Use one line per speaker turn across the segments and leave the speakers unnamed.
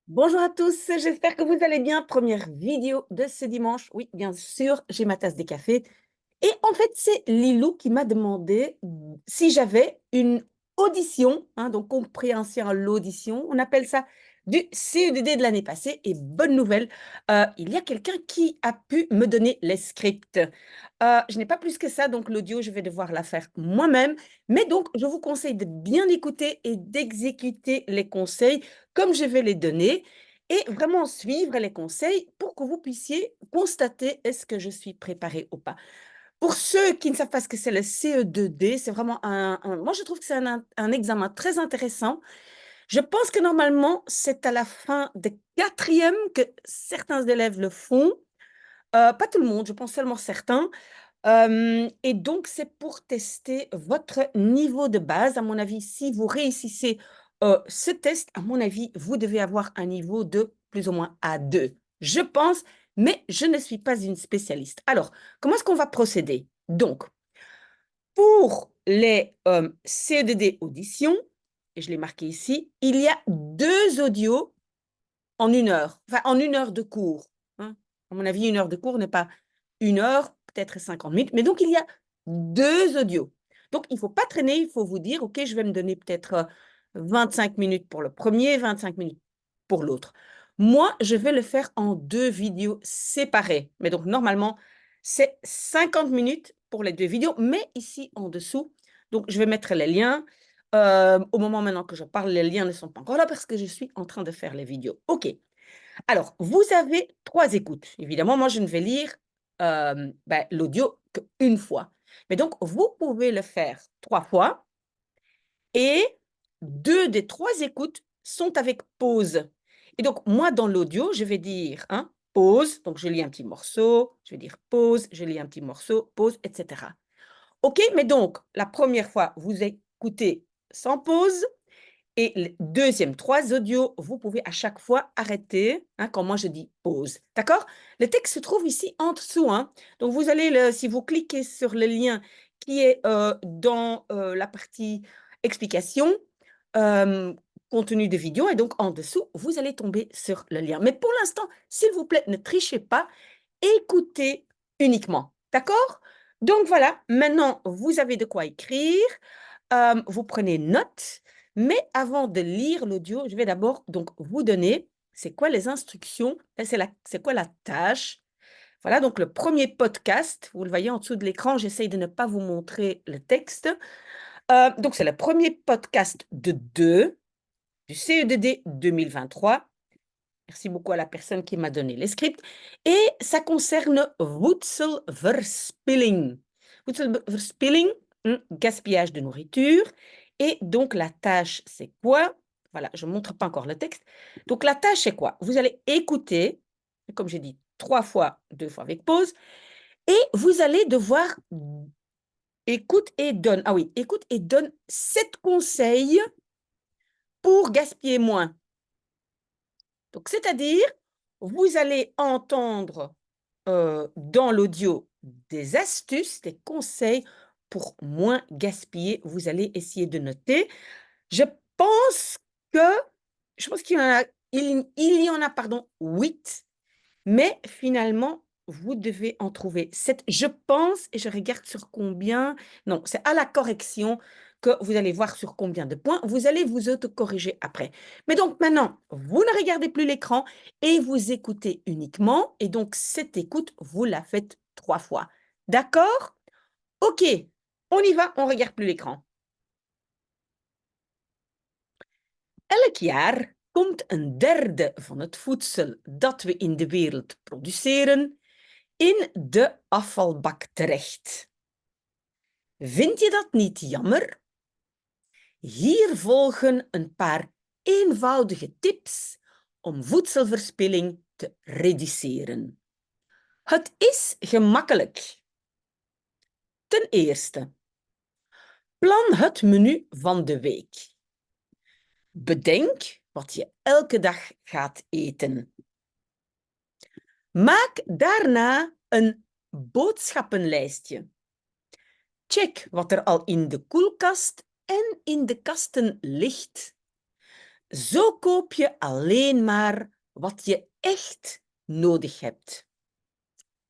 Bonjour à tous, j'espère que vous allez bien. Première vidéo de ce dimanche. Oui, bien sûr, j'ai ma tasse de café. Et en fait, c'est Lilou qui m'a demandé si j'avais une audition, donc compréhension à l'audition. On appelle ça du CEDD de l'année passée. Et bonne nouvelle, il y a quelqu'un qui a pu me donner les scripts. Je n'ai pas plus que ça, donc l'audio, je vais devoir la faire moi-même. Mais donc, je vous conseille de bien écouter et d'exécuter les conseils comme je vais les donner et vraiment suivre les conseils pour que vous puissiez constater est-ce que je suis préparée ou pas. Pour ceux qui ne savent pas ce que c'est le CE2D, c'est vraiment moi je trouve que c'est un examen très intéressant. Je pense que normalement, c'est à la fin des quatrièmes que certains élèves le font. Pas tout le monde, je pense seulement certains. Et donc, c'est pour tester votre niveau de base. À mon avis, si vous réussissez ce test, à mon avis, vous devez avoir un niveau de plus ou moins A2, je pense, mais je ne suis pas une spécialiste. Alors, comment est-ce qu'on va procéder? Donc, pour les CEDD auditions, et je l'ai marqué ici, il y a 2 audios en 1 heure, enfin en 1 heure de cours, hein. À mon avis, 1 heure de cours n'est pas 1 heure, peut-être 50 minutes, mais donc il y a 2 audios. Donc il ne faut pas traîner, il faut vous dire, OK, je vais me donner peut-être 25 minutes pour le premier, 25 minutes pour l'autre. Moi, je vais le faire en 2 vidéos séparées. Mais donc normalement, c'est 50 minutes pour les 2 vidéos, mais ici en dessous, donc je vais mettre les liens. Au moment maintenant que je parle, les liens ne sont pas encore là parce que je suis en train de faire les vidéos. OK. Alors, vous avez 3 écoutes. Évidemment, moi, je ne vais lire l'audio qu'une fois. Mais donc, vous pouvez le faire 3 fois et 2 des 3 écoutes sont avec pause. Et donc, moi, dans l'audio, je vais dire pause. Donc, je lis un petit morceau. Je vais dire pause. Je lis un petit morceau, pause, etc. OK, mais donc, la première fois, vous écoutez sans pause. Et le deuxième, 3 audios, vous pouvez à chaque fois arrêter quand moi je dis pause. D'accord? Le texte se trouve ici en dessous. Donc, vous allez, si vous cliquez sur le lien qui est dans la partie explication, euh, contenu de vidéo, et donc en dessous, vous allez tomber sur le lien. Mais pour l'instant, s'il vous plaît, ne trichez pas, écoutez uniquement. D'accord? Donc voilà, maintenant, vous avez de quoi écrire. Vous prenez note, mais avant de lire l'audio, je vais d'abord donc vous donner, c'est quoi les instructions, c'est quoi la tâche. Voilà, donc le premier podcast, vous le voyez en dessous de l'écran, j'essaye de ne pas vous montrer le texte. Donc c'est le premier podcast de 2 du CEDD 2023. Merci beaucoup à la personne qui m'a donné les scripts. Et ça concerne voedselverspilling. Voedselverspilling, gaspillage de nourriture. Et donc, la tâche, c'est quoi? Voilà, je ne montre pas encore le texte. Donc, la tâche, c'est quoi? Vous allez écouter, comme j'ai dit, 3 fois, 2 fois avec pause. Et vous allez devoir écoute et donne. Ah oui, écoute et donne 7 conseils pour gaspiller moins. Donc, c'est-à-dire, vous allez entendre dans l'audio des astuces, des conseils pour moins gaspiller. Vous allez essayer de noter. Je pense que, je pense qu'il y en a, il y en a, pardon, 8, mais finalement, vous devez en trouver 7. Je pense, et je regarde sur combien, non, c'est à la correction que vous allez voir sur combien de points. Vous allez vous autocorriger après. Mais donc maintenant, vous ne regardez plus l'écran et vous écoutez uniquement. Et donc, cette écoute, vous la faites 3 fois. D'accord? OK, on y va, on ne regarde plus l'écran. Elk jaar komt een derde van het voedsel dat we in de wereld produceren in de afvalbak terecht. Vind je dat niet jammer? Hier volgen een paar eenvoudige tips om voedselverspilling te reduceren. Het is gemakkelijk. Ten eerste, plan het menu van de week. Bedenk wat je elke dag gaat eten. Maak daarna een boodschappenlijstje. Check wat er al in de koelkast en in de kasten ligt. Zo koop je alleen maar wat je echt nodig hebt.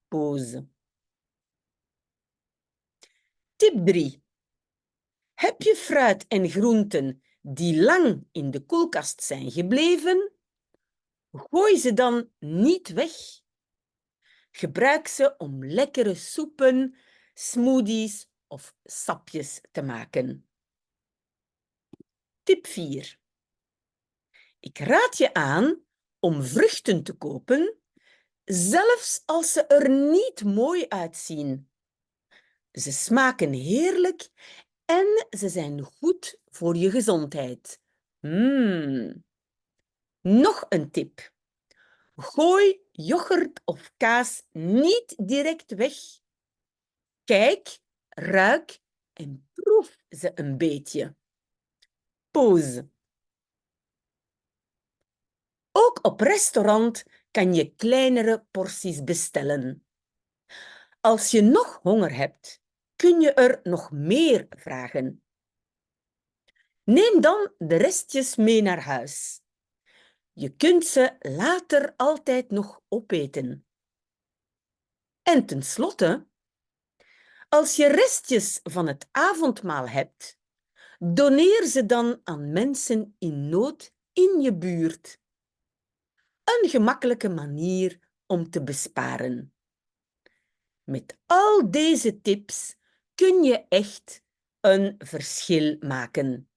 Pauze. Tip 3. Heb je fruit en groenten die lang in de koelkast zijn gebleven? Gooi ze dan niet weg. Gebruik ze om lekkere soepen, smoothies of sapjes te maken. Tip 4. Ik raad je aan om vruchten te kopen, zelfs als ze er niet mooi uitzien. Ze smaken heerlijk en ze zijn goed voor je gezondheid. Nog een tip. Gooi yoghurt of kaas niet direct weg. Kijk, ruik en proef ze een beetje. Pauze. Ook op restaurant kan je kleinere porties bestellen. Als je nog honger hebt, kun je er nog meer vragen. Neem dan de restjes mee naar huis. Je kunt ze later altijd nog opeten. En tenslotte, als je restjes van het avondmaal hebt, doneer ze dan aan mensen in nood in je buurt. Een gemakkelijke manier om te besparen. Met al deze tips kun je echt een verschil maken.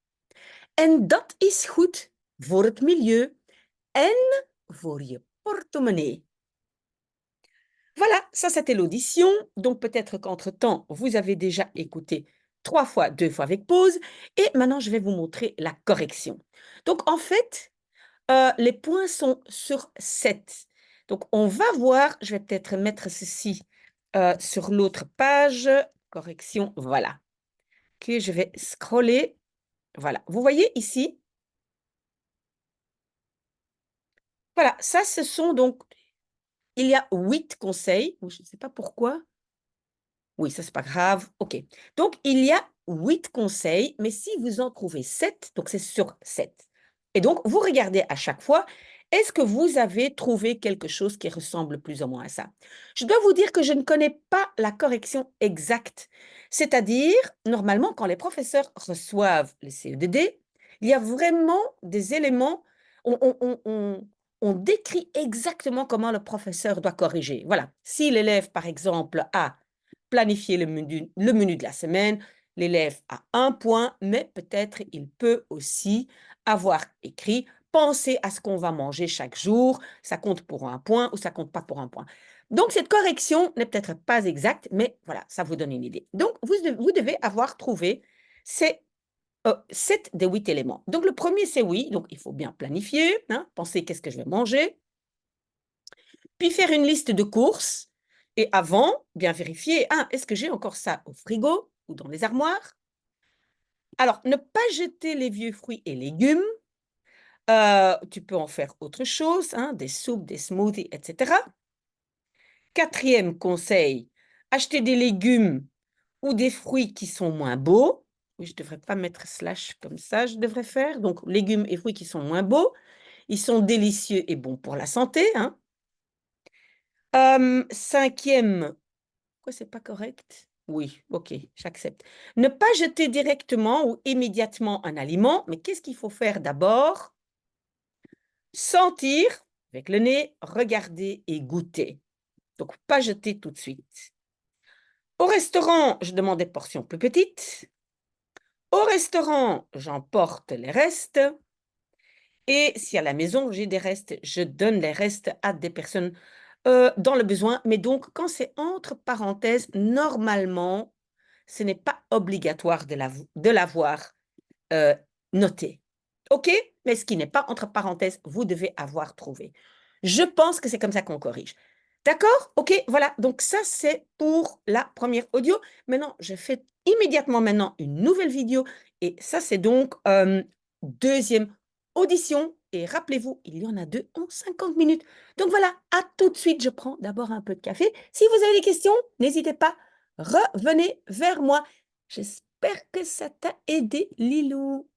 En dat is goed voor het milieu en voor je portemonnee. Voilà, ça c'était l'audition. Donc peut-être qu'entre-temps, vous avez déjà écouté 3 fois, 2 fois avec pause. Et maintenant, je vais vous montrer la correction. Donc en fait, les points sont sur 7. Donc on va voir, je vais peut-être mettre ceci sur l'autre page. Correction, voilà. Ok, je vais scroller. Voilà, vous voyez ici? Voilà, ça ce sont donc, il y a 8 conseils. Je ne sais pas pourquoi. Oui, ça, c'est pas grave. OK. Donc, il y a 8 conseils, mais si vous en trouvez 7, donc c'est sur 7. Et donc, vous regardez à chaque fois, est-ce que vous avez trouvé quelque chose qui ressemble plus ou moins à ça? Je dois vous dire que je ne connais pas la correction exacte. C'est-à-dire, normalement, quand les professeurs reçoivent les CEDD, il y a vraiment des éléments, on décrit exactement comment le professeur doit corriger. Voilà. Si l'élève, par exemple, a planifier le menu de la semaine, l'élève a un point, mais peut-être il peut aussi avoir écrit penser à ce qu'on va manger chaque jour, ça compte pour un point ou ça compte pas pour un point. Donc, cette correction n'est peut-être pas exacte, mais voilà, ça vous donne une idée. Donc, vous devez avoir trouvé ces 7 des 8 éléments. Donc, le premier, c'est oui, donc il faut bien planifier, hein, penser qu'est-ce que je vais manger, puis faire une liste de courses. Et avant, bien vérifier, est-ce que j'ai encore ça au frigo ou dans les armoires? Alors, ne pas jeter les vieux fruits et légumes. Tu peux en faire autre chose, hein, des soupes, des smoothies, etc. Quatrième conseil, acheter des légumes ou des fruits qui sont moins beaux. Oui, je ne devrais pas mettre slash comme ça, je devrais faire. Donc, légumes et fruits qui sont moins beaux. Ils sont délicieux et bons pour la santé, hein. Cinquième, pourquoi c'est pas correct? Oui, OK, j'accepte. Ne pas jeter directement ou immédiatement un aliment, mais qu'est-ce qu'il faut faire d'abord? Sentir avec le nez, regarder et goûter. Donc, pas jeter tout de suite. Au restaurant, je demande des portions plus petites. Au restaurant, j'emporte les restes. Et si à la maison, j'ai des restes, je donne les restes à des personnes dans le besoin. Mais donc, quand c'est entre parenthèses, normalement, ce n'est pas obligatoire de l'avoir noté. OK? Mais ce qui n'est pas entre parenthèses, vous devez avoir trouvé. Je pense que c'est comme ça qu'on corrige. D'accord? OK, voilà. Donc ça, c'est pour la première audio. Maintenant, je fais immédiatement maintenant une nouvelle vidéo. Et ça, c'est donc deuxième audition. Et rappelez-vous, il y en a 2 en 50 minutes. Donc voilà, à tout de suite. Je prends d'abord un peu de café. Si vous avez des questions, n'hésitez pas. Revenez vers moi. J'espère que ça t'a aidé, Lilou.